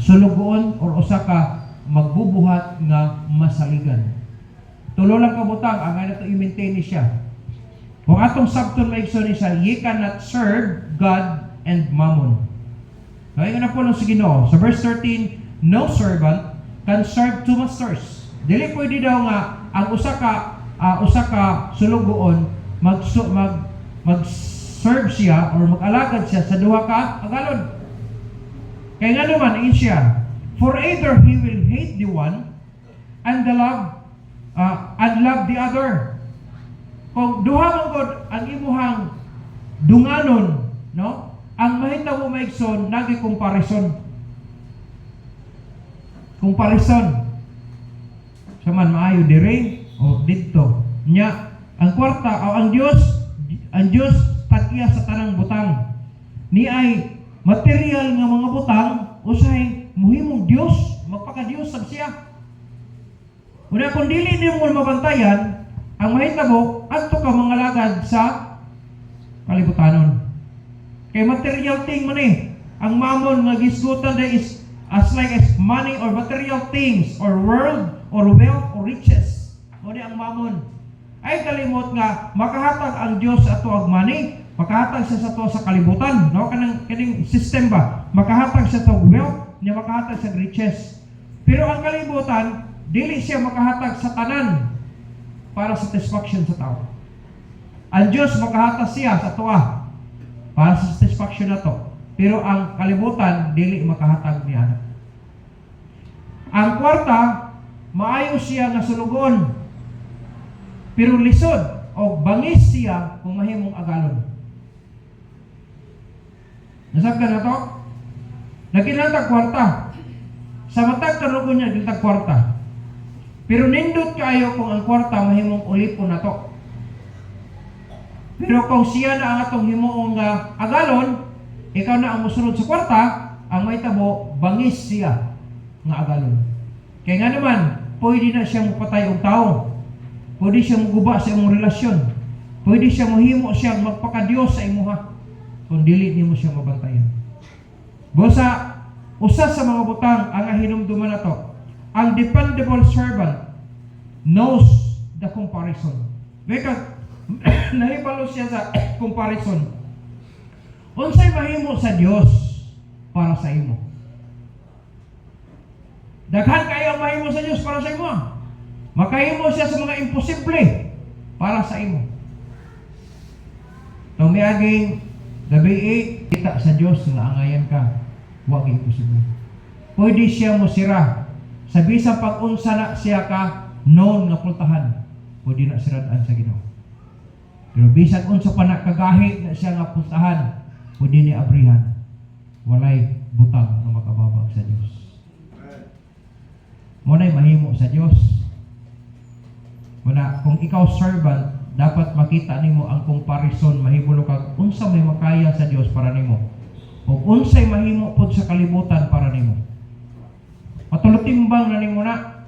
sulugoon or usa ka magbubuhat nga masaligan. Tulo lang kabutang ang ano to i-maintain ni siya. Kung atong sabton maigsoon ni siya, ye cannot serve God and mammon. Kaya na po lang sa Ginoo. Sa verse 13, no servant can serve two masters. Dili pwede daw nga ang usa ka sulugoon mag-serve siya or mag-alagad siya sa duha ka agalon. Kaya nga naman in siya, for either he will hate the one and love the other. Kung duha man gud ang imuhang dunganon, no? Ang mahitabo maigsoon nagi comparison. Saman maayo dire o didto. Nya ang kwarta o ang Dios tag-iya sa tanang butang. Ni ay material nga mga butang usay muhimong Dios, magpaka-Dios sab siya. Una kung dili nimo mabantayan, ang mahitabo adto ka mga lagad sa kalibutanon. Kay material thing man ang mammon nga gisgutan is as like as money or material things or world or wealth or riches. Muna ang mammon. Ay kalimot nga makahatag ang Dios ato og money, makahatag siya sa to sa kalibutan, no? Kaning system ba? Makahatag siya og wealth, niya makahatag sa riches. Pero ang kalibutan dili siya makahatag sa tanan para satisfaction sa tao. Ang Dios makahatag siya sa tuwa para sa satisfaction na to. Pero ang kalibutan dili makahatag niya. Ang kwarta maayo siya nga sulugon. Pero lisod o bangis siya kung mahimong agalon. Nasabkan na to? Nagkinatag kwarta. Sa matag karugon niya, nagkinatag kwarta. Pero nindot kayo kung ang kwarta mahimong ulipon na to. Pero kung siya na ang atong himuong agalon, ikaw na ang musunod sa kwarta, ang may tabo, bangis siya nga agalon. Kaya nga naman, pwede na siya mapatay og tao. Pwede siya maguba sa imong relasyon. Pwede siya mahimo siya magpaka-Dios sa imuha. Kung dili nimo siya mabantayan. Busa, usa sa mga butang ang hinumduman na to. Ang dependable servant knows the comparison. Because nahibalo siya sa comparison. Unsay mahimo sa Dios para sa imo? Daghan kayo ang mahimo sa Dios para sa imo. Makahimo siya sa mga imposible para sa imo. Nung miaging gabi kita sa Dios nga angayan ka, wag imposible. Pwede siya mo sira. Sa bisang pag-unsa na siya ka noon nga pultahan, pwede na siradaan sa Ginoo. Pero bisan unsa pa nakagahi na siya nga pultahan, pwede ni abrihan. Walay butang na makababag sa Dios. Muna'y mahimo sa Dios. Muna, kung ikaw servant, dapat makita nimo ang comparison, mahimo kag unsa may makaya sa Dios para nimo. O unsay mahimo pod sa kalibutan para nimo. Matulutimbang na nimo na.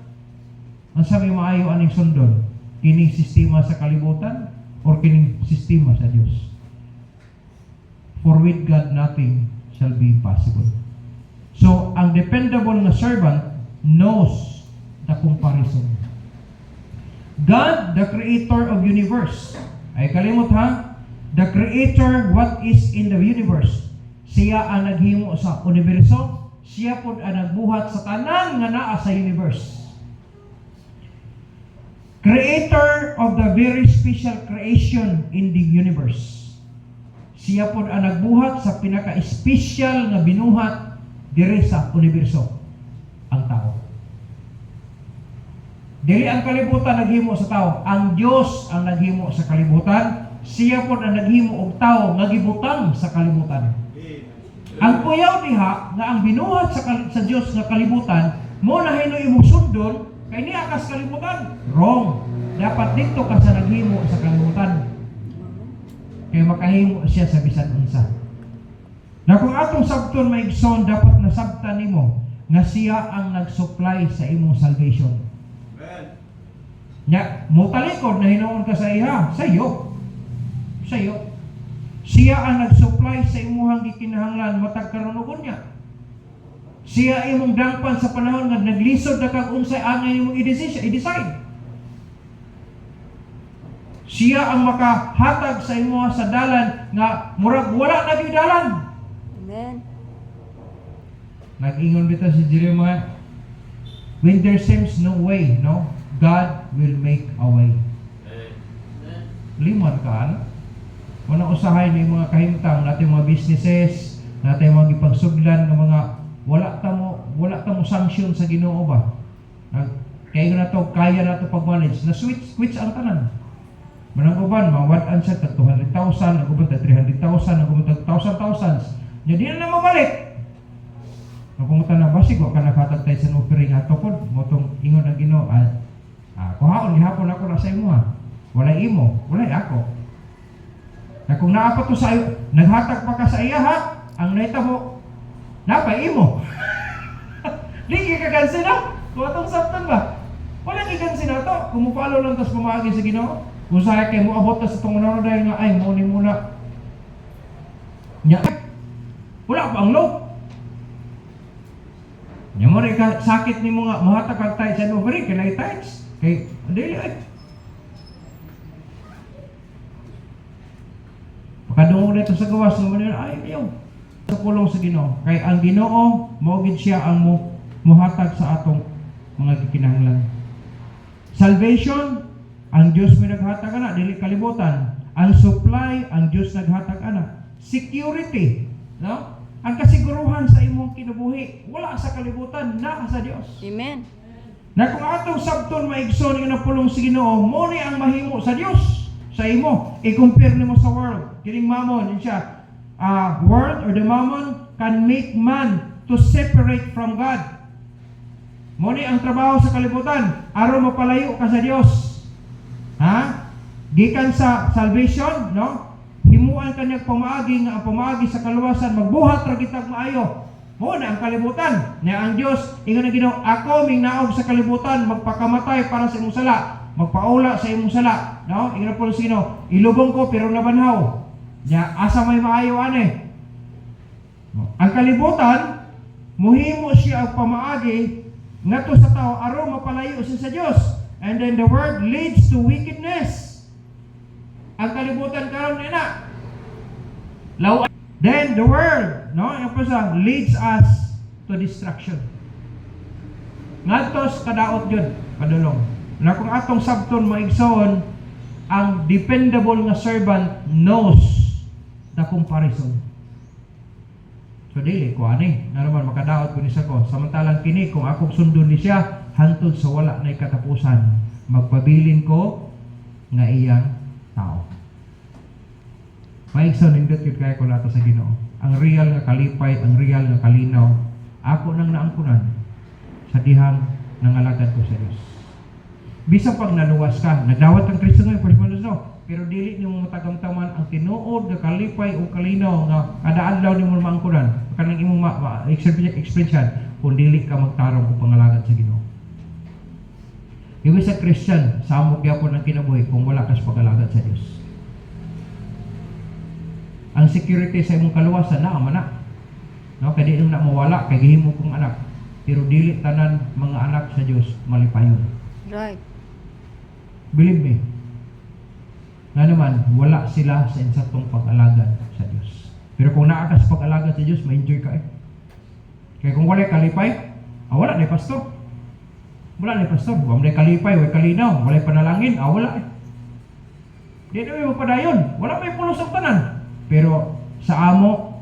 Unsa may maayo aning sundon? Kining sistema sa kalibutan or kining sistema sa Dios? For with God nothing shall be possible. So, ang dependable na servant knows the comparison. God, the creator of universe. Ay kalimot ha? The creator, what is in the universe? Siya ang naghimo sa universo. Siya po ang nagbuhat sa tanan nga naa sa universe. Creator of the very special creation in the universe. Siya po ang nagbuhat sa pinaka-special nga binuhat dire sa universo, ang tao. Dili ang kalibutan naghimo sa tao, ang Dios ang naghimo sa kalibutan. Siya po ang naghimo og tao nga gibutang sa kalibutan. Ang kuyaw diha nga ang binuhat sa Dios nga kalibutan mo na hinoy imong sundon kay niya kas kalibutan. Wrong. Dapat dito ka sa naghimo sa kalibutan. Kaya makahimo siya sa bisan unsa. Na kung atong sabton maigsoon, dapat nasabtan nimo nga siya ang nag-supply sa imong salvation. Nya, mutalikod na hinoon ka sa iha, sayo. Siya ang nag-supply sa imuhang gikinahanglan matag karon ug unya. Siya imong dangpan sa panahon nga naglisod na kag unsay angay imong i-decide. Siya ang makahatag sa imo sa dalan nga murag wala na gyud dalan. Amen. Nag-ingon bitaw si Jeremiah, when there seems no way, no, God will make a way. Limon ka, ano? Wala usahay ni mga kahimtang natin mga businesses, natin mga ipagsuglan ng mga wala ta mo sanction sa Ginoo ba? Kaya na to, kaya na to pag-manage, na switch ang tanan. Manang uban, mawad-an siya tag 200,000, nag-uban tag 300,000, nag-uban tag 1,000. Di na mabalik. Napungutan na, basig, wag ka nakatag tayo sa offering ato po, motong ingon ang Ginoo, kuhaon, gihapon ako na sa imo ha. Wala imo, wala ako. Na kung naapat to sa iyo, naghatag pa ka sa iya ha, ang naita mo, napay imo. Di kagansin na, kung atong sabtan ba? Wala kagansin na to, kung mupalo lang tas pumagi sa Ginoo. Kung sa'yo kayo mo abot na sa tungunan dahil nga, ay, muni muna. Nya, wala pa ang low. Nya mo rin ka, sakit ni mo nga, mahatag ang tights and ovary, kaya tights. Kaya, dili ay. Makadungog na ito sa gawas, naman yun, ay, ayaw. Sa pulong sa Ginoo. Kaya ang Ginoo, maugid siya ang muhatag sa atong mga kikinahanglan. Salvation, ang Diyos may naghatag ana, dili kalibutan. Ang supply, ang Diyos naghatag ana. Security, no? Ang kasiguruhan sa imong kinabuhi, wala sa kalibutan, naa sa Dios. Amen. Na kung atong sabton maigsoon nga napulong sa Ginoo, mo ni ang mahimo sa Dios sa imo. I-compare nimo sa world. Kining mammon, yun siya. World or the mammon can make man to separate from God. Mo ni ang trabaho sa kalibutan, aron mapalayo ka sa Dios. Ha? Gikan sa salvation, no? Himuan kanyang pamaagi nga ang pamaagi sa kaluwasan magbuhat ra kitag maayo. Mo na ang kalibutan. Na ang Dios ingon na Ginoo, ako ming naog sa kalibutan magpakamatay para sa imong sala, magpaula sa imong sala, no? Ingon po sa Ginoo, ilubong ko pero nabanhaw. Nya asa may maayo ani. Ang kalibutan muhimo siya og pamaagi ngadto sa tao aron mapalayo siya sa Dios. And then the word leads to wickedness. Ang kalibutan karon ina. Then the word, no, yung sa leads us to destruction. Ngadtos kadaot yun, padulong. Na kung atong sabton maigsoon, ang dependable nga servant knows the comparison. So dili ko ani, naman makadaot ko ni sa ko. Samantalang kini kung akong sundon ni siya, hantod sa wala na katapusan, magpabilin ko nga iyang tao. Maigsoon nindot yun kaya ko nato sa Ginoo. Ang real nga kalipay, ang real nga kalinaw, ako nang naangkunan sa dihang nangalagad ko sa Diyos. Bisa pag naluwas ka, nagdawat ang Kristo ngayon, pero dili nimo matagamtaman ang tinuod nga kalipay o kalinaw nga kada adlaw nimo maangkunan, kanang imong experience kung dili ka magtarong og pangalagad sa Ginoo. Iwi sa Christian, samok gyapon ang kinabuhi kung wala ka sa pag-alagad sa Dios. Ang security sa imong kaluwasan na mana. No, kay di na mawala kay gihimo kong anak. Pero dili tanan mga anak sa Dios malipayon. Right. Believe me. Nga naman, wala sila sa insaktong pag-alagad sa Dios. Pero kung naa ka sa pag-alagad sa Dios, ma-enjoy ka eh. Kaya kung wala kalipay, wala na pastor. Wala na pastor. Wala kalipay, wala kalinaw, wala panalangin, wala eh. Di na may magpadayon. Wala may pulos ang tanan. Pero sa amo,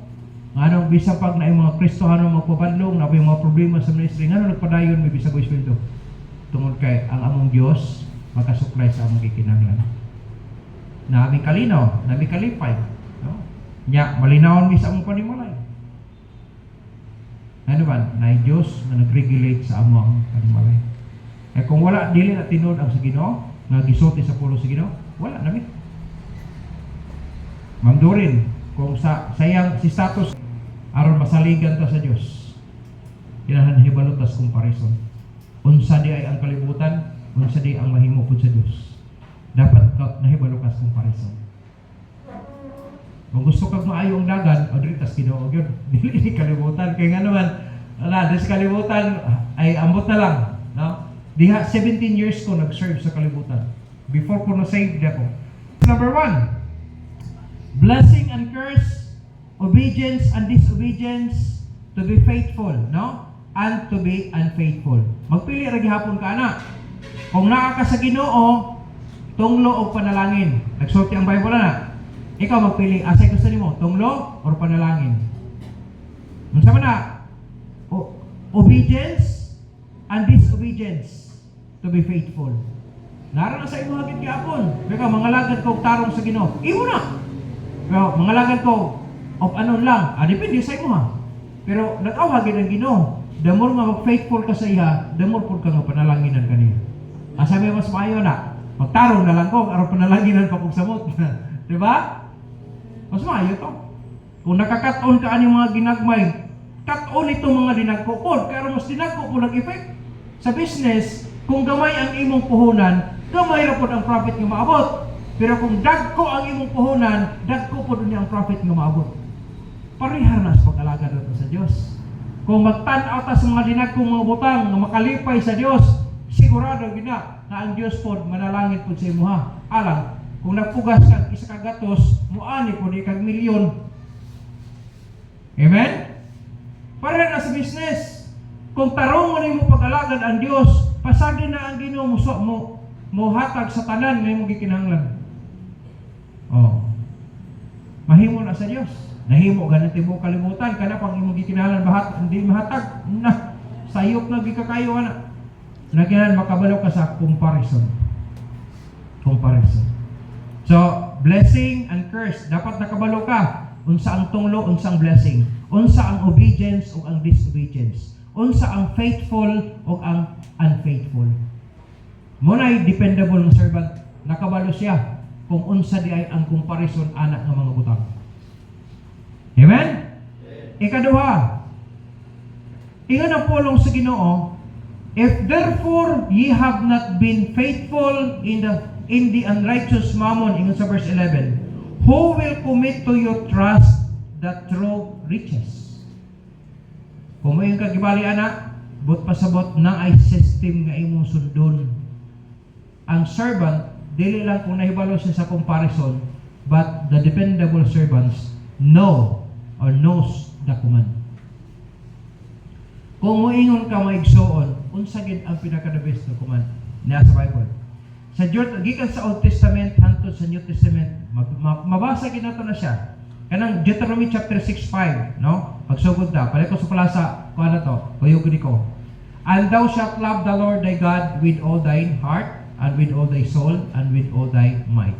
nga bisa pag na yung mga Kristohano magpapadlong, na yung mga problema sa ministry, nga nagpadayon, may bisa ko espiritu. Tungod kay ang among Dios makasuklay sa among gikinahanglan. Na aming kalinaw, na aming kalipay. No? Nya, malinawon mi sa among panimulay. Ano ba? Na Diyos na nag-regulate sa among panimulay. Kaya kung wala, dili na tinod ang sa Ginoo, nga gisulti sa pulo sa Ginoo, wala na mi. Mamdurin, kung sayang si status, aron masaligan ta sa Diyos. Kailangan hibalutas comparison. Unsa di ay ang kalibutan, unsa di ang mahimo pud sa Dios. Dapat nahibalukas comparison. Kung gusto kag maayo ang dagan, o diri tas Ginoo gyud. Dili ni kalibutan kay nga naman Wala, sa kalibutan, ay ambot na lang. No? Diha, 17 years ko nag-serve sa kalibutan. Before ko na-saved ako. Number 1, blessing and curse, obedience and disobedience, to be faithful, no? And to be unfaithful. Magpili ra gihapon ka na. Kung naa ka sa Ginoo, tunglo o panalangin. Nagsulti ang Bible na. Ikaw magpili, asay gusto nimo, tunglo or panalangin. Unsa man na? Obedience and disobedience, to be faithful. Nara na sa imo hagit gihapon. Beka mangalagad ko og tarong sa Ginoo. Imo na. Pero mangalagad ko of anon lang, depende sa imo ha. Pero nag-awagin ang Ginoo. The more nga mag-faithful ka sa iya, the more pud ka nga panalanginan kaniya. Sabi mas maayo na, magtarong na lang ko, aron panalanginan pa kog samot. Di ba? Mas maayo to. Kung nakakaton ka ani mga ginagmay, kat-on ito mga dinagkukod, kaya mas dinagko po nag-effect. Sa business, kung gamay ang imong puhunan, gamay ra po ang profit nga maabot. Pero kung dagko ang imong puhunan, dagko po niya ang profit nga maabot. Parihar na sa pag-alaga nato sa Diyos. Kung magtan-aw ta sa mga dinagkong mga butang nga makalipay sa Diyos, sigurado gina na ang Diyos po manalangin po sa imo ha. Alam, kung nagpugas ka isa ka gatos, muani po di kag milyon. Amen? Para na sa business. Kung tarong mo nimo pag-alagad ang Diyos, pasagin na ang Ginoo mo hatag sa tanan nga imong gikinahanglan. Oh. Mahimo na sa Diyos. Nahimo ganun tibo kalimutan kana pang imong gikinahanglan bahat hindi mahatag na sayop na gikakayo ana. Nakinan makabalo ka sa comparison. So, blessing and curse dapat nakabalo ka unsa ang tunglo, unsa ang blessing, unsa ang obedience ug ang disobedience, unsa ang faithful ug ang unfaithful. Munay dependable nga servant, nakabalo siya kung unsa di ay ang comparison anak ng mga butang. Amen? Ikaduha, ingon ang pulong sa Ginoo, if therefore ye have not been faithful in the unrighteous mammon, ingon sa verse 11, who will commit to your trust the true riches? Kung may kagibali anak, but pasabot na ay system nga imong sundon. Ang servant, dili lang kung nahibalo siya sa comparison, but the dependable servants know or knows the command. Kung moingon ka maigsoon, unsa gid ang pinaka-the best na command na sa Bible? Sa gikan sa Old Testament hangtod sa New Testament, mabasa gid nato na siya. Kanang Deuteronomy chapter 6:5, no? Pagsugod ta, pala ko sa palasa, kuha na to, kuyog ko. And thou shalt love the Lord thy God with all thine heart, and with all thy soul, and with all thy might.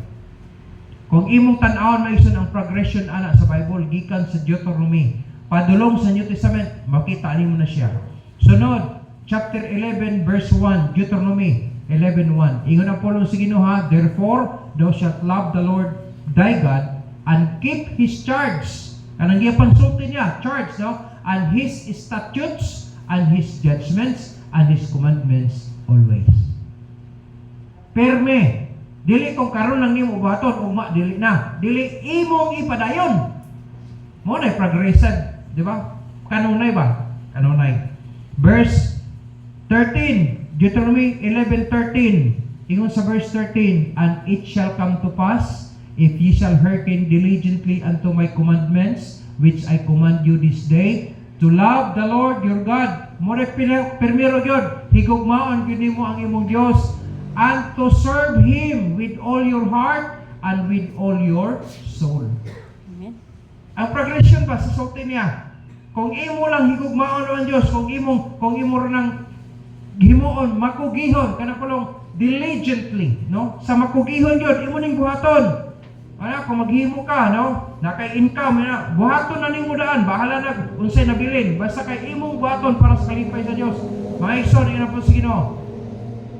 Kung imong tan-awon maison ang progression ana sa Bible gikan sa Deuteronomy padulong sa New Testament, makita nimo na siya. Sunod, chapter 11 verse 1, Deuteronomy 11:1. Ingon ang pulong sa Ginoo, therefore thou shalt love the Lord thy God and keep his charge. Kanang giyapang sulti niya, charge, no? And his statutes and his judgments and his commandments always. Perme, dili kung karon lang nimo baton ugma dili na. Dili imong ipadayon. Mo na progression, di ba? Kanunay ba? Kanunay. Verse 13, Deuteronomy 11:13. Ingon sa verse 13, and it shall come to pass if ye shall hearken diligently unto my commandments which I command you this day, to love the Lord your God. Mo na primero gyud, higugmaon gyud nimo ang imong Dios, and to serve Him with all your heart and with all your soul. Amen. Ang progression ba sa sulti niya? Kung imo lang higugmaon ang Dios, kung imo nang himuon, makugihon, kana kulong diligently, no? Sa makugihon yun, imo ning buhaton. Ano, kung maghimo ka, no? Na kay income, na, buhaton na ning mudaan, bahala na unsay nabilin. Basta kay imong buhaton para sa kalipay sa Dios. Maigsoon, ina po sa Ginoo.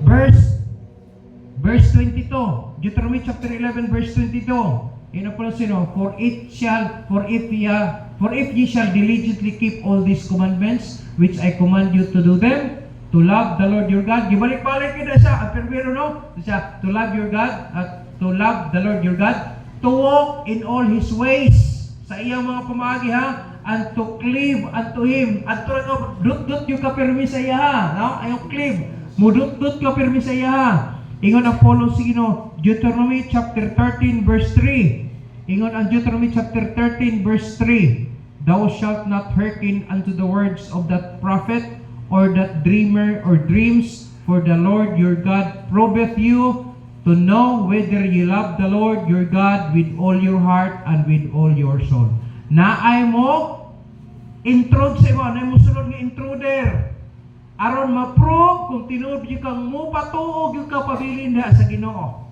Verse 22, Deuteronomy chapter 11 verse 22. Ina po sa Ginoo, for if ye shall diligently keep all these commandments which I command you to do them, to love the Lord your God. Gibalik-balik kita siya. Ang pero no? Siya, to love your God, to love the Lord your God, to walk in all His ways. Sa iyang mga pamagi ha, and to cleave unto Him. At dut-dut yung kapirmi sa iya, no? Ayong cleave. Mudut-dut kapirmi sa iya. Ingon ang Polo sa Ginoo, Deuteronomy chapter 13 verse 3. Ingon ang Deuteronomy chapter 13 verse 3. Thou shalt not hearken unto the words of that prophet or that dreamer or dreams, for the Lord your God probeth you to know whether ye love the Lord your God with all your heart and with all your soul. Naay mo intrude sa imo, naay mo sulod nga intruder. Aron ma-prove kung tinuod gyud kang mo patuog gyud ka pabilin diha sa Ginoo.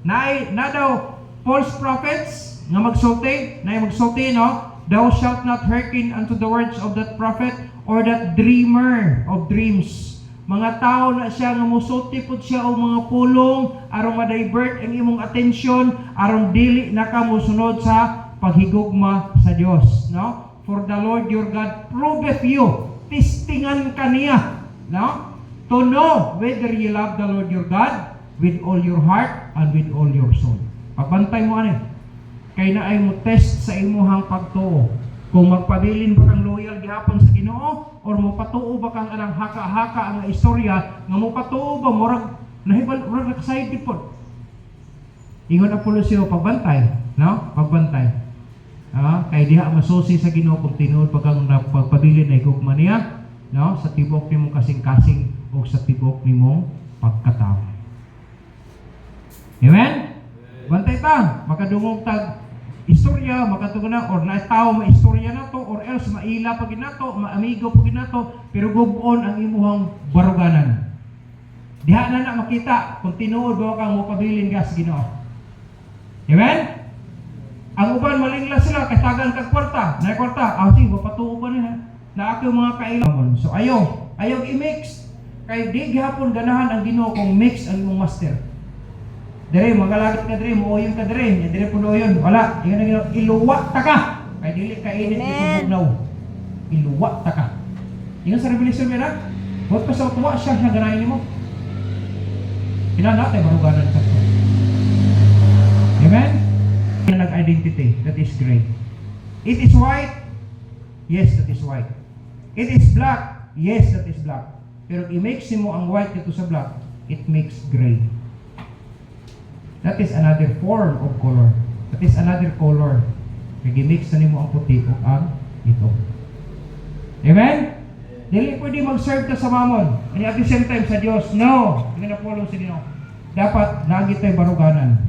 Na daw false prophets nga magsulti, naay magsulti, no? Thou shalt not hearken unto the words of that prophet or that dreamer of dreams. Mga tao na siya nga musulti pud siya og mga pulong aron ma-divert ang imong atensyon aron dili na ka mosunod sa paghigugma sa Dios, no? For the Lord your God proveth you, testingan kaniya, no? To know whether you love the Lord your God with all your heart and with all your soul. Pagbantay mo ani, kay na ay mo test sa imuhang pagtuo. Kung magpabilin ba kang loyal gihapon sa Ginoo or mo patuo ba kang anang haka-haka ang istorya nga mo patuo ba murag nahibal murag excited pod. Ingon ang Polosyo pagbantay, no? Pagbantay. Kay diha masusi sa Ginoo kung tinuod pa kang pagpabilin ay gugma niya, no? Sa tibok nimong kasing-kasing o sa tibok nimong pagkatao. Amen? Bantay ta, makadungog tag istorya, makatugon na, or na tao maistorya na to, or else maila pa ginato, maamigo pa ginato, pero gubon ang imuhang baruganan. Diha na na makita kung tinuod ba kang mupabilin ka sa Ginoo. Amen? Ang uban malingla sila, katagan kag kwarta, na kwarta, sige, mapatuo ba niya? Na ako yung mga kailangan. So ayaw i-mix. Kay di gihapon ganahan ang Ginoo kung mix ang imong master. Dire magalagit ka dire, mooyon ka dire, dire puno yon. Wala, ingon ang iluwa ta ka. Kay dili ka init ni bugnaw. Iluwa ta ka. Ingon sa Revelation mera, wat pa sa tuwa siya ganahin nimo. Kinana tay baruganan ka. Amen. Nag-identity, that is great. It is white. Yes, that is white. It is black. Yes, that is black. Pero i-mix mo ang white dito sa black, it makes gray. That is another form of color. That is another color. Nag-mix na nimo ang puti o ang ito. Amen? Dili pwede mag-serve ka sa mamon. And at the same time sa Diyos. No. Hindi na pulong sa Ginoo. Dapat lagi tayo baruganan.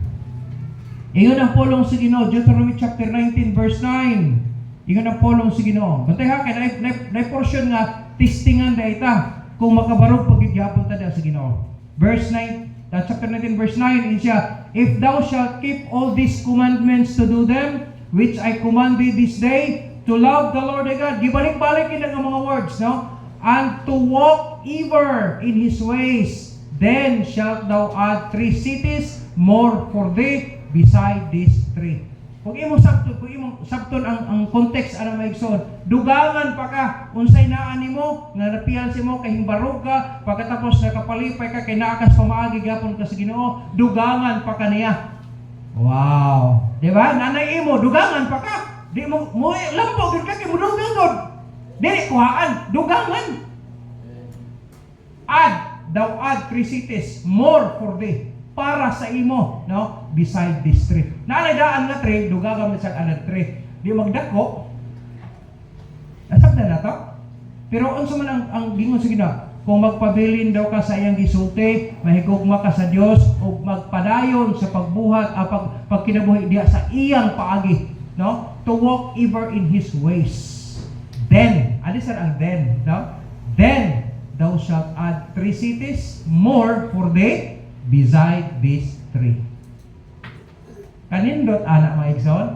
Iyon ang pulong sa Ginoo. Deuteronomy chapter 19 verse 9. Iyon ang pulong sa Ginoo. Bantay ha, kaya na portion nga testingan da ita kung makabarog pagigyapon ta da sa Ginoo. Verse 9. Chapter 19 verse 9 is siya, if thou shalt keep all these commandments to do them, which I command thee this day, to love the Lord thy God. Gibalik-balik yun ang mga words, no? And to walk ever in His ways, then shalt thou add 3 cities more for thee beside these 3. Kung imong sabton ang context ana maigsoon, dugangan pa ka unsay naa nimo nga napihan si mo kay himbarog ka pagkatapos nakapalipay ka kay naakas pamaagi gapon ka sa Ginoo, dugangan pa ka niya. Wow, di ba? Nanay imo dugangan pa ka. Di mo lampo gyud ka kay mudugang gud. Dili kuhaan, dugangan. Add 3 cities more for thee para sa imo, no? Beside this tree. Naanay nga tree, dugagan mo sa anad tree. Di magdako. Nasabda na to. Pero unsa man ang gingon sa Ginoo, kung magpabilin daw ka sa iyang gisulti, mahigugma ka sa Dios ug magpadayon sa pagbuhat pagkinabuhi diha sa iyang paagi, no? To walk ever in His ways. Then, ang then, no? Then thou shalt add 3 cities more for thee beside these 3. Kanindot anak mga igsoon,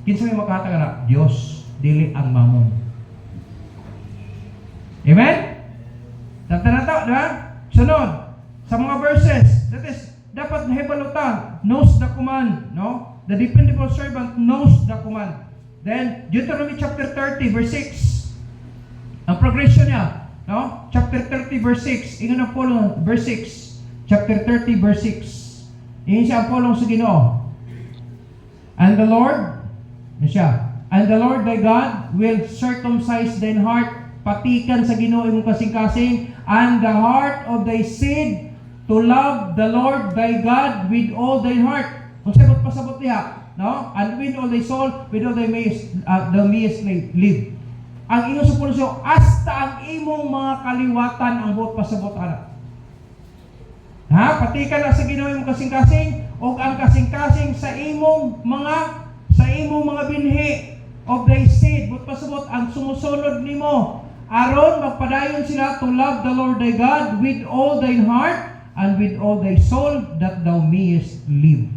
kinsa may makatag na Dios dili ang mamon. Amen? Tanta na to, diba? Sunod, sa mga verses, that is, dapat nahibalutan, knows the command, no? The dependable servant knows the command. Then, Deuteronomy chapter 30, verse 6. Ang progression niya, no? Chapter 30, verse 6. Ingon ang pulong, verse 6. Chapter 30, verse 6. Iyon siya ang pulong sa Ginoo. And the Lord, siya, And the Lord thy God will circumcise thine heart, patikan sa Ginoo imong kasing-kasing, and the heart of thy seed to love the Lord thy God with all thy heart. Kung sabot pasabot niya, no? And with all thy soul, with all thy mayest live. Ang iyong supulusyo, hasta ang imong mga kaliwatan ang buot pasabot ana. Ha? Patikan na sa Ginoo imong kasing-kasing, o ang kasing-kasing sa imong mga binhi of thy seed, buot pasabot ang sumusunod nimo. Aron magpadayon sila to love the Lord thy God with all thine heart and with all thy soul, that thou mayest live.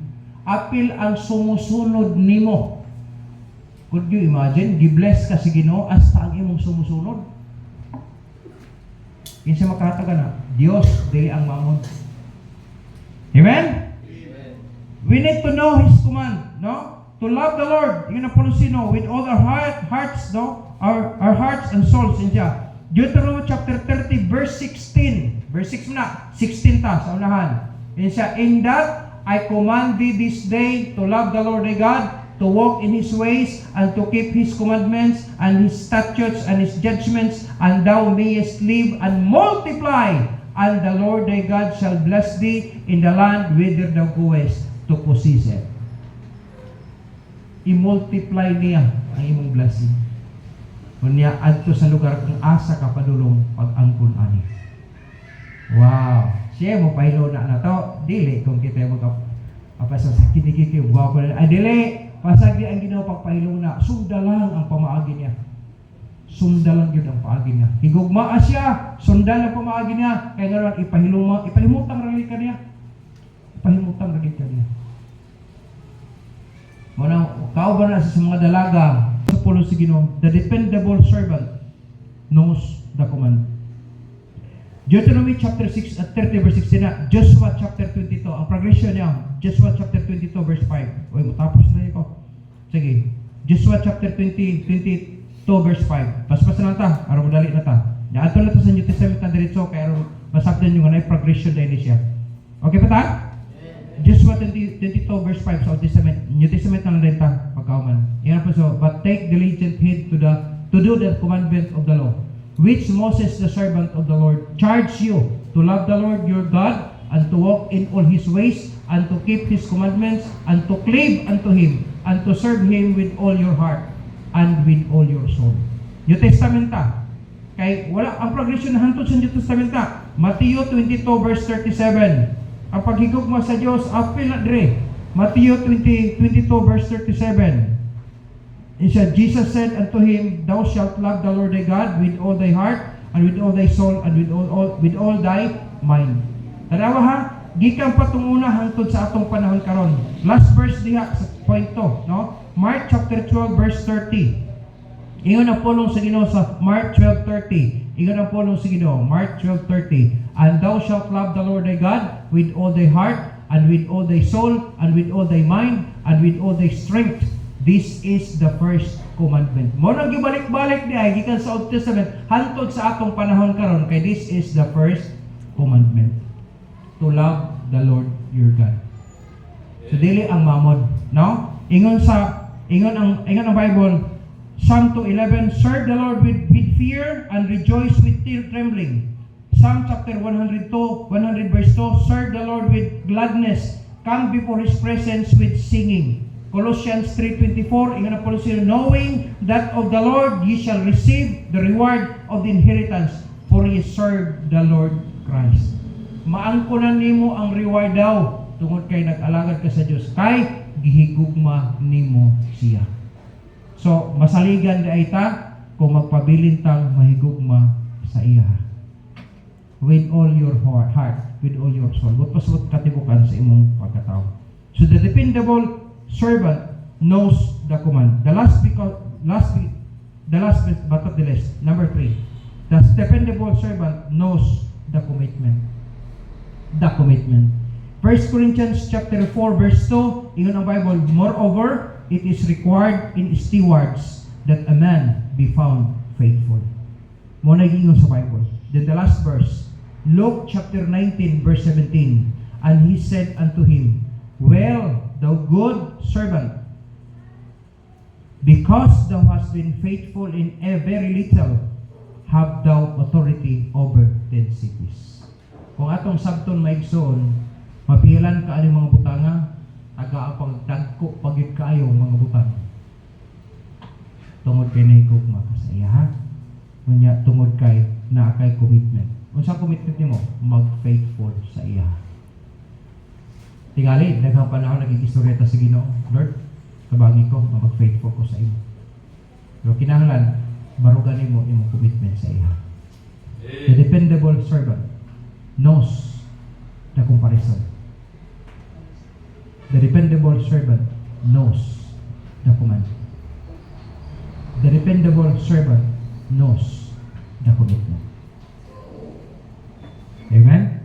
Apil ang sumusunod nimo. Could you imagine? Gibless ka si Ginoo hasta ang imong sumusunod. Kinsa makataga na? Dios dili ang mamon. Amen? Amen. We need to know His command, no? To love the Lord, yun ang policy, no? With all our hearts, no? Our hearts and souls in Jah. Deuteronomy chapter 30, verse 16. Verse 6 na. 16 ta sa unahan. Yun siya, in that I command thee this day to love the Lord thy God, to walk in His ways, and to keep His commandments, and His statutes, and His judgments, and thou mayest live and multiply, and the Lord thy God shall bless thee in the land whither thou goest to possess it. I-multiply niya ang imong blessing. Kunya adto sa lugar kung asa ka padulong pag-angkon ani. Wow! Siya mo pahilo na to. Dili kung kita magapasa sa kinikiki. Wow! Dili! Pasag di ang Ginoo pagpahilo na. Sundalang ang pamaagi niya. Sundalang yun ang paagi niya. Higugmaa siya. Sundal ang pamaagi niya. Kaya nga ipalimutang ragit ka niya. Ipalimutang ragit ka niya. Muna, kauban na sa mga dalaga sa pulo si Ginoo, the dependable servant knows the command. Deuteronomy chapter 6 at 30 verse 16 na, Joshua chapter 22, ang progression niya, Joshua chapter 22 verse 5. Uy, matapos na yun ko. Sige, Joshua chapter 22 verse 5. Paspas na ta, araw madali na ta. Ato na to sa New Testament na diretso, kaya araw masakdan yung anay progression na ini siya. Okay pa ta? Joshua 22 verse 5 sa Old Testament, New Testament na lang ta pagkauman. Yan po so, but take diligent heed to do the commandment of the law, which Moses the servant of the Lord charged you to love the Lord your God, and to walk in all His ways, and to keep His commandments, and to cleave unto Him, and to serve Him with all your heart and with all your soul. New Testament ta. Kay wala ang progression na hantod sa New Testament ta. Matthew 22 verse 37. Ang paghigugma sa Dios apil na dire. Matthew 22 verse 37. It said, Jesus said unto him, thou shalt love the Lord thy God with all thy heart, and with all thy soul, and with all thy mind. Tanawa ha, gikan patunguna hangtod sa atong panahon karon. Last verse diha sa point to, no? Mark chapter 12 verse 30. Ingon ang pulong sa Ginoo sa Mark 12:30. Ingon ang pulong sa Ginoo, Mark 12:30. And thou shalt love the Lord thy God with all thy heart, and with all thy soul, and with all thy mind, and with all thy strength. This is the first commandment. Mo nang gibalik-balik di ay gikan sa Old Testament hantod sa atong panahon karon, kay this is the first commandment. To love the Lord your God. So dili ang mamon, no? Ingon ang Bible, Psalm 2:11, serve the Lord with fear and rejoice with trembling. Psalm chapter 100 verse 2, serve the Lord with gladness, come before His presence with singing. Colossians 3:24, ingon ang policy, knowing that of the Lord ye shall receive the reward of the inheritance, for ye serve the Lord Christ. Maangkunan nimo ang reward daw tungod kay nag-alagad ka sa Dios, kay gihigugma nimo siya. So, masaligan di ay ta kung magpabilin tang mahigugma sa iya. With all your heart, with all your soul. But pasabot katibukan sa imong pagkatao. So, the dependable servant knows the command. The last but not the least, number 3. The dependable servant knows the commitment. The commitment. 1 Corinthians chapter 4 verse 2, ingon ang Bible, moreover, it is required in stewards that a man be found faithful. Mo na gingon sa Bible. Then the last verse, Luke chapter 19 verse 17, and he said unto him, well, thou good servant, Because thou hast been faithful in a very little, have thou authority over 10 cities. Kung atong sabton maigsoon, mapilan ka aning mga butanga, taga-apang dagko pagit kayo mga butang. Tungod kay naigugma ka sa iya, ha? Kunya tungod kay naa kay commitment. Unsa commitment nimo? Mag-faithful sa iya. Tingali, daghang panahon nagigistorya ta sa Ginoo, Lord, kabangi ko, mag-faithful ko sa imo. Pero kinahanglan, barugan nimo imong commitment sa iya. The dependable servant knows the comparison. The dependable servant knows the command. The dependable servant knows the commitment. Amen?